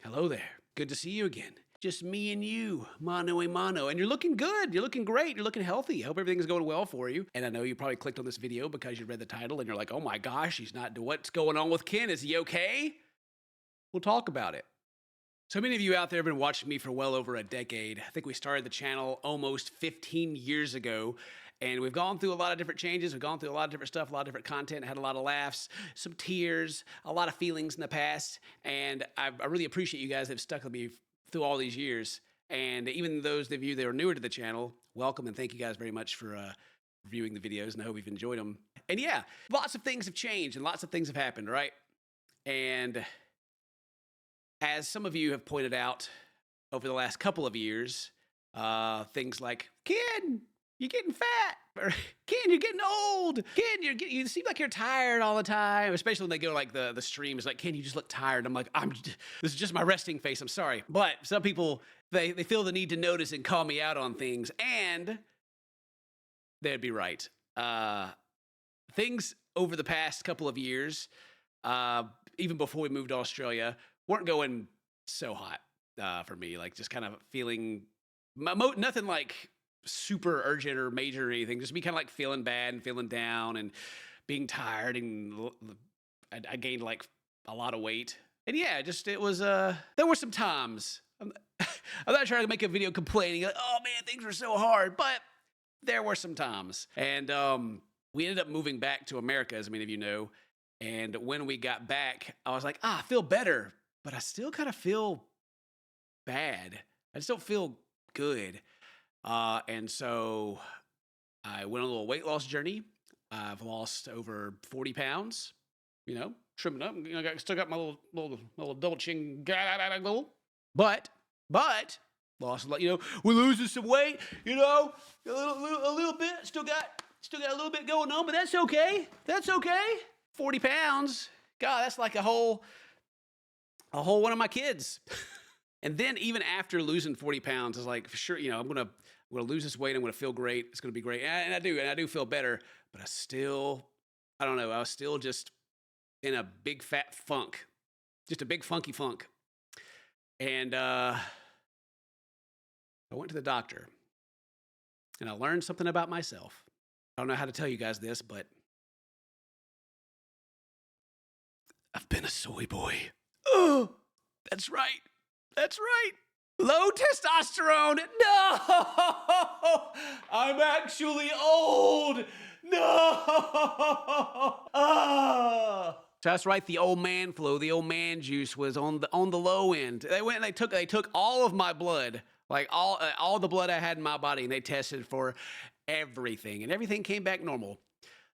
Hello there. Good to see you again. Just me and you, mano a mano. And you're looking good. You're looking great. You're looking healthy. I hope everything's going well for you. And I know you probably clicked on this video because you read the title and you're like, oh my gosh, he's not, what's going on with Ken? Is he okay? We'll talk about it. So many of you out there have been watching me for well over a decade. I think we started the channel almost 15 years ago. And we've gone through a lot of different changes. We've gone through a lot of different stuff, a lot of different content, had a lot of laughs, some tears, a lot of feelings in the past. And I really appreciate you guys that have stuck with me through all these years. And even those of you that are newer to the channel, welcome and thank you guys very much for reviewing the videos, and I hope you've enjoyed them. And yeah, lots of things have changed and lots of things have happened, right? And as some of you have pointed out over the last couple of years, things like, Ken, you're getting fat, or Ken, you're getting old. Ken, you seem like you're tired all the time, especially when they go like the stream is like, Ken, you just look tired. I'm like, this is just my resting face. I'm sorry. But some people, they feel the need to notice and call me out on things, and they'd be right. Things over the past couple of years, even before we moved to Australia, weren't going so hot for me. Like just kind of feeling, nothing like super urgent or major or anything, just be kind of like feeling bad and feeling down and being tired, and I gained like a lot of weight. And yeah, just it was there were some times I'm not trying to make a video complaining like, oh man, things were so hard, but there were some times. And we ended up moving back to America, as many of you know. And when we got back, I was like, I feel better, but I still kind of feel bad. I just don't feel good. And so I went on a little weight loss journey. I've lost over 40 pounds, trimming up. I still got my little double chin, but lost a lot. We're losing some weight. A little bit. Still got a little bit going on, but that's okay. That's okay. 40 pounds. God, that's like a whole one of my kids. And then even after losing 40 pounds, I was like, for sure, I'm gonna lose this weight. I'm gonna feel great. It's gonna be great, and I do feel better. But I don't know. I was still just in a big fat funk, just a big funky funk. And I went to the doctor, and I learned something about myself. I don't know how to tell you guys this, but I've been a soy boy. Oh, that's right. That's right. Low testosterone. No, I'm actually old. No. So that's right. The old man flu, the old man juice was on the low end. They went and they took all of my blood, like all the blood I had in my body, and they tested for everything, and everything came back normal.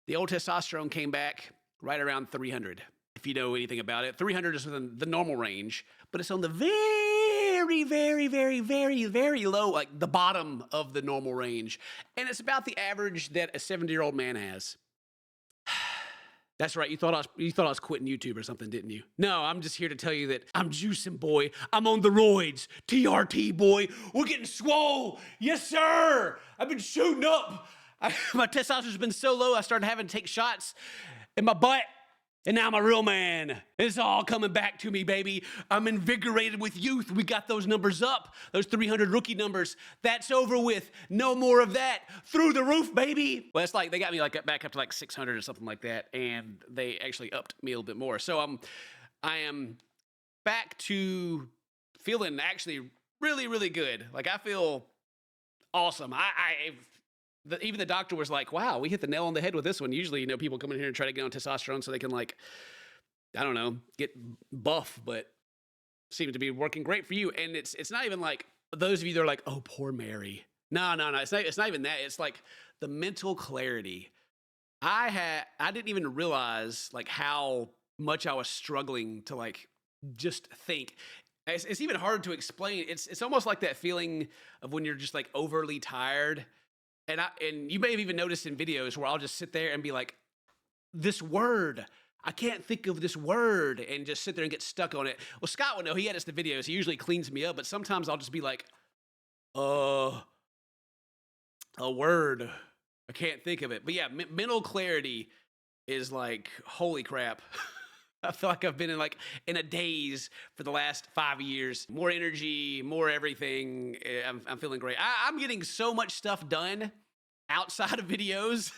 The old testosterone came back right around 300. If you know anything about it, 300 is within the normal range, but it's on the very, very, very, very, very low, like the bottom of the normal range. And it's about the average that a 70-year-old man has. That's right. You thought I was quitting YouTube or something, didn't you? No, I'm just here to tell you that I'm juicing, boy. I'm on the roids. TRT, boy. We're getting swole. Yes, sir. I've been shooting up. My testosterone's been so low, I started having to take shots in my butt. And now I'm a real man. It's all coming back to me, baby. I'm invigorated with youth. We got those numbers up, those 300 rookie numbers. That's over with. No more of that. Through the roof, baby. Well, it's like they got me like back up to like 600 or something like that, and they actually upped me a little bit more. So I am back to feeling actually really, really good. Like I feel awesome. Even the doctor was like, wow, we hit the nail on the head with this one. Usually, people come in here and try to get on testosterone so they can get buff, but seems to be working great for you. And it's not even like those of you that are like, oh, poor Mary. No. It's not even that. It's like the mental clarity. I didn't even realize like how much I was struggling to like just think. It's even hard to explain. It's almost like that feeling of when you're just like overly tired. And you may have even noticed in videos where I'll just sit there and be like, this word, I can't think of this word, and just sit there and get stuck on it. Well, Scott would know. He edits the videos. He usually cleans me up, but sometimes I'll just be like, a word. I can't think of it. But yeah, mental clarity is like, holy crap. I feel like I've been in a daze for the last 5 years. More energy, more everything. I'm feeling great. I'm getting so much stuff done outside of videos.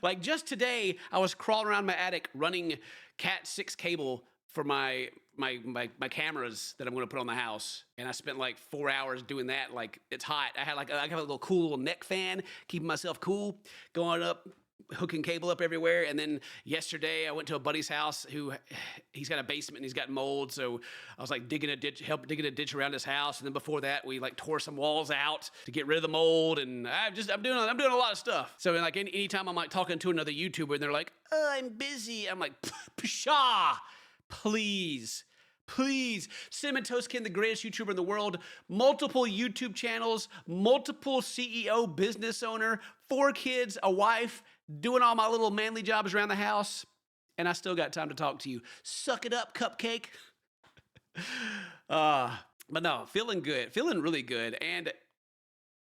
Like just today, I was crawling around my attic running Cat 6 cable for my cameras that I'm going to put on the house, and I spent like 4 hours doing that. Like it's hot. I have a little cool little neck fan, keeping myself cool, going up, hooking cable up everywhere. And then yesterday I went to a buddy's house who he's got a basement and he's got mold, so I was like digging a ditch around his house. And then before that we like tore some walls out to get rid of the mold, and I'm doing a lot of stuff. So like anytime I'm like talking to another YouTuber and they're like, oh, I'm busy, I'm like, pshaw, please. CinnamonToastKen, the greatest YouTuber in the world, multiple YouTube channels, multiple CEO, business owner, 4 kids, a wife, doing all my little manly jobs around the house, and I still got time to talk to you. Suck it up, cupcake. But no, feeling good, feeling really good. And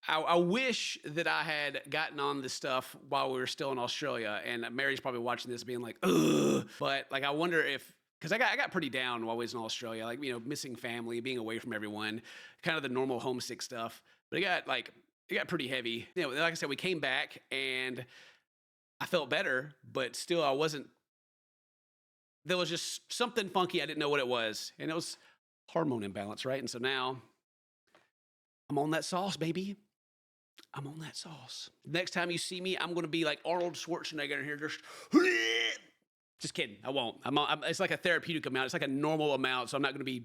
I wish that I had gotten on this stuff while we were still in Australia, and Mary's probably watching this being like, ugh. But like, I wonder if, because I got pretty down while I was in Australia, like, missing family, being away from everyone, kind of the normal homesick stuff. But it got pretty heavy. Like I said, we came back and I felt better, but still there was just something funky. I didn't know what it was. And it was hormone imbalance, right? And so now I'm on that sauce, baby. I'm on that sauce. Next time you see me, I'm going to be like Arnold Schwarzenegger in here, just kidding. I won't. It's like a therapeutic amount. It's like a normal amount, so I'm not going to be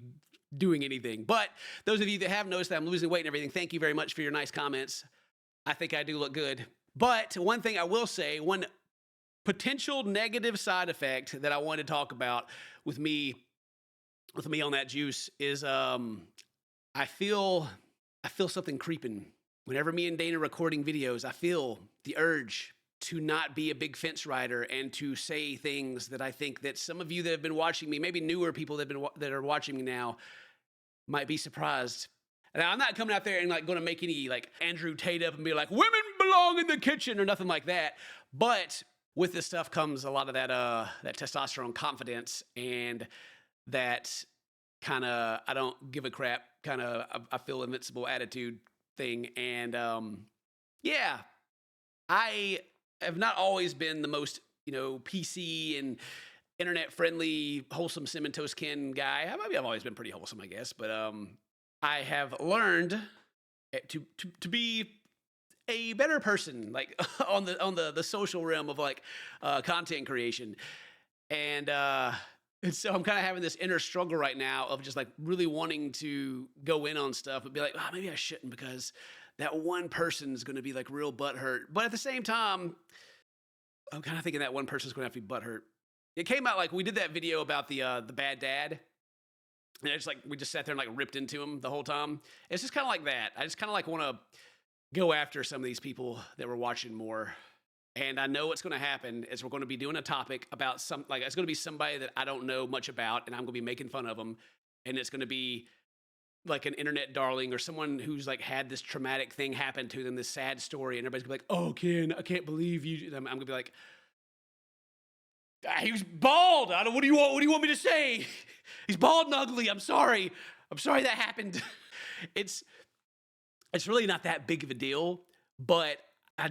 doing anything. But those of you that have noticed that I'm losing weight and everything, thank you very much for your nice comments. I think I do look good. But one thing I will say, one potential negative side effect that I want to talk about with me on that juice is I feel something creeping. Whenever me and Dana are recording videos, I feel the urge to not be a big fence rider and to say things that I think that some of you that have been watching me, maybe newer people that are watching me now, might be surprised. Now, I'm not coming out there and like going to make any like Andrew Tate up and be like, women belong in the kitchen or nothing like that. But with this stuff comes a lot of that testosterone confidence and that kind of I don't give a crap kind of I feel invincible attitude thing. And yeah, I have not always been the most, PC and internet friendly, wholesome CinnamonToastKen guy. Maybe I've always been pretty wholesome, I guess, but I have learned to be a better person, like on the social realm of like content creation, and so I'm kind of having this inner struggle right now of just like really wanting to go in on stuff, but be like, maybe I shouldn't because that one person is going to be like real butthurt. But at the same time, I'm kind of thinking that one person's going to have to be butthurt. It came out like we did that video about the bad dad. And it's like we just sat there and like ripped into him the whole time. It's just kind of like that. I just kind of like want to go after some of these people that were watching more. And I know what's going to happen is we're going to be doing a topic about it's going to be somebody that I don't know much about, and I'm going to be making fun of them. And it's going to be like an internet darling or someone who's like had this traumatic thing happen to them, this sad story, and everybody's gonna be like, "Oh, Ken, I can't believe you." And I'm gonna be like, "He was bald. What do you want me to say? He's bald and ugly. I'm sorry that happened." It's really not that big of a deal, but I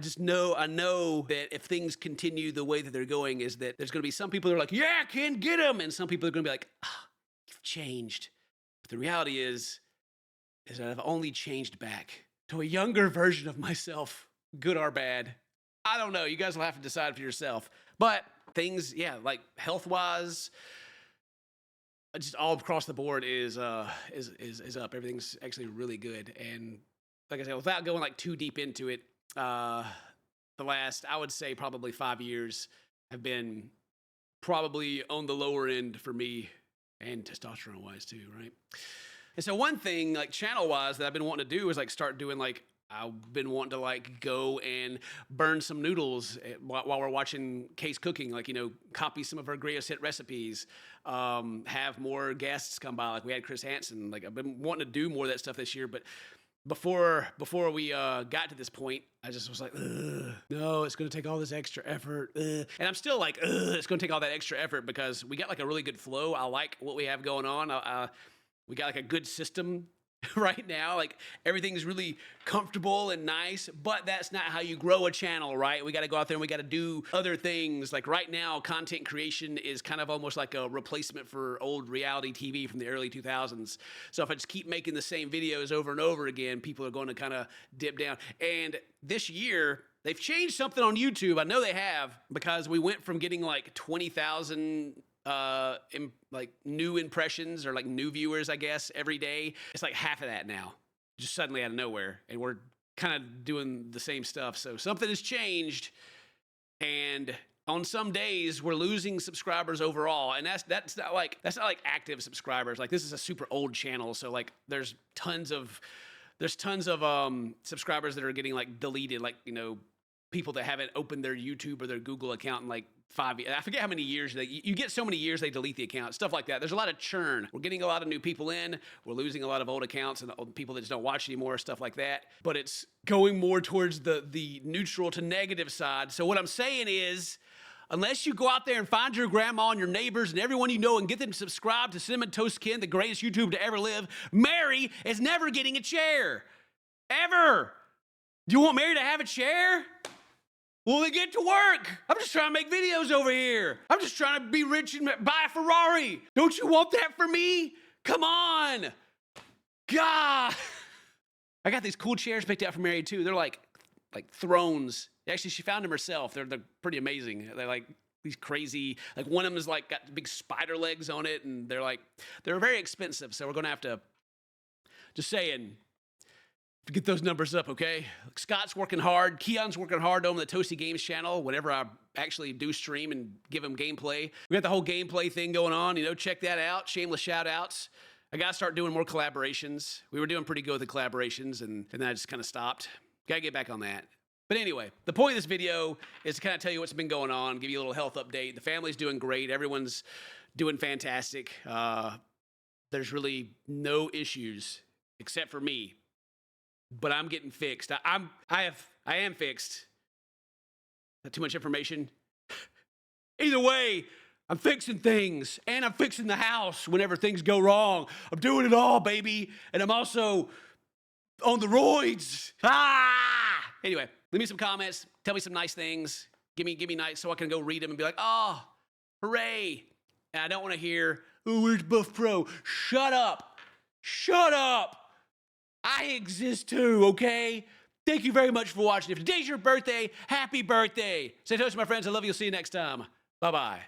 know that if things continue the way that they're going, is that there's gonna be some people that are like, "Yeah, Ken, get him," and some people are gonna be like, "You've changed." The reality is that I've only changed back to a younger version of myself, good or bad. I don't know. You guys will have to decide for yourself. But things, like health-wise, just all across the board is up. Everything's actually really good. And like I said, without going like too deep into it, the last, I would say probably 5 years have been probably on the lower end for me. And testosterone-wise too, right? And so one thing, like channel-wise, that I've been wanting to do is like start doing like, I've been wanting to like go and burn some noodles while we're watching Case cooking, like, copy some of her greatest hit recipes, have more guests come by. Like we had Chris Hansen. Like I've been wanting to do more of that stuff this year, but before we got to this point, I just was like, ugh, no, it's going to take all this extra effort. Ugh. And I'm still like, ugh, it's going to take all that extra effort because we got like a really good flow. I like what we have going on. We got like a good system right now. Like everything's really comfortable and nice, but that's not how you grow a channel, right? We got to go out there and we got to do other things. Like right now, content creation is kind of almost like a replacement for old reality TV from the early 2000s. So if I just keep making the same videos over and over again, people are going to kind of dip down. And this year, they've changed something on YouTube. I know they have, because we went from getting like 20,000 like new impressions or like new viewers, I guess, every day. It's like half of that now, just suddenly out of nowhere. And we're kind of doing the same stuff. So something has changed. And on some days we're losing subscribers overall. And that's not like active subscribers. Like this is a super old channel. So like there's tons of subscribers that are getting like deleted, like, you know, people that haven't opened their YouTube or their Google account in like 5 years. I forget how many years. You get so many years they delete the account, stuff like that. There's a lot of churn. We're getting a lot of new people in. We're losing a lot of old accounts and people that just don't watch anymore, stuff like that. But it's going more towards the neutral to negative side. So what I'm saying is, unless you go out there and find your grandma and your neighbors and everyone you know and get them to subscribe to CinnamonToastKen, the greatest YouTube to ever live, Mary is never getting a chair. Ever. Do you want Mary to have a chair? Well, then get to work. I'm just trying to make videos over here. I'm just trying to be rich and buy a Ferrari. Don't you want that for me? Come on. God. I got these cool chairs picked out for Mary too. They're like thrones. Actually, she found them herself. They're pretty amazing. They're like these crazy, like one of them is like got big spider legs on it, and they're very expensive. So we're gonna have to, just saying, to get those numbers up, okay? Scott's working hard. Keon's working hard on the Toasty Games channel whenever I actually do stream and give him gameplay. We got the whole gameplay thing going on. You know, check that out. Shameless shout-outs. I got to start doing more collaborations. We were doing pretty good with the collaborations, and then I just kind of stopped. Got to get back on that. But anyway, the point of this video is to kind of tell you what's been going on, give you a little health update. The family's doing great. Everyone's doing fantastic. There's really no issues except for me. But I'm getting fixed. I am fixed. Not too much information. Either way, I'm fixing things, and I'm fixing the house whenever things go wrong. I'm doing it all, baby. And I'm also on the roids. Anyway, leave me some comments. Tell me some nice things. Give me nice so I can go read them and be like, oh, hooray. And I don't want to hear, oh, where's Buff Pro? Shut up. Shut up. I exist too, okay? Thank you very much for watching. If today's your birthday, happy birthday. Say toast to my friends. I love you. See you next time. Bye-bye.